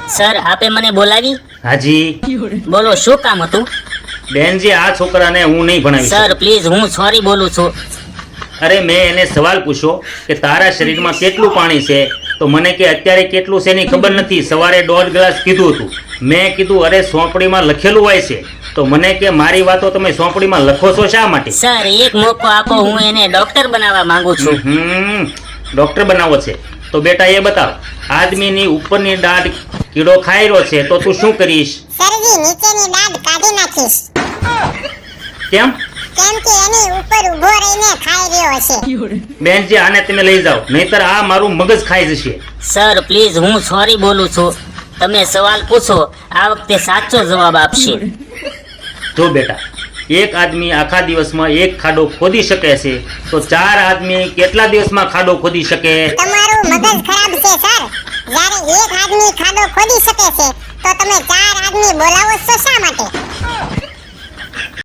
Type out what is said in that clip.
Sir આપે મને બોલાવી? હાજી બોલો શું કામ હતું? બેનજી, આ છોકરાને હું નહીં ભણાવી શકું. સર પ્લીઝ, હું સોરી બોલું છું. અરે મેં એને સવાલ પૂછ્યો કે તારા શરીરમાં કેટલું પાણી છે, તો મને કે અત્યારે કેટલું છે એની ખબર નથી, સવારે 1.5 ગ્લાસ કીધું હતું. મેં કીધું અરે સોંપડીમાં લખેલું હોય છે, તો મને કે મારી વાતો તમે સોંપડીમાં લખો છો શા માટે? સર એક મોકો આપો, હું એને ડોક્ટર બનાવવા માંગુ છું. ડોક્ટર બનાવો છે તો બેટા એ બતાવ. આદમીની ઉપરની દાઢ કીડો ખાઈ રહ્યો છે તો તું શું કરીશ? સરજી નીચેની દાઢ કાઢી નાખીશ. કેમ? કેમ કે એની ઉપર ઊભો રહીને ખાઈ રહ્યો છે. બેનજી, આને તમે લઈ જાઓ, નહીતર આ મારું મગજ ખાઈ જશે. સર પ્લીઝ, હું સોરી બોલું છું. તમે સવાલ પૂછો, આ વખતે સાચો જવાબ આપશે. જો બેટા, એક આદમી આખા દિવસમાં એક ખાડો ખોદી શકે છે, તો 4 આદમી કેટલા દિવસમાં ખાડો ખોદી શકે? તમારું મગજ ખરાબ છે સર. જ્યારે એક આદમી ખાડો ખોદી શકે છે તો તમે 4 આદમી બોલાવો છો શા માટે?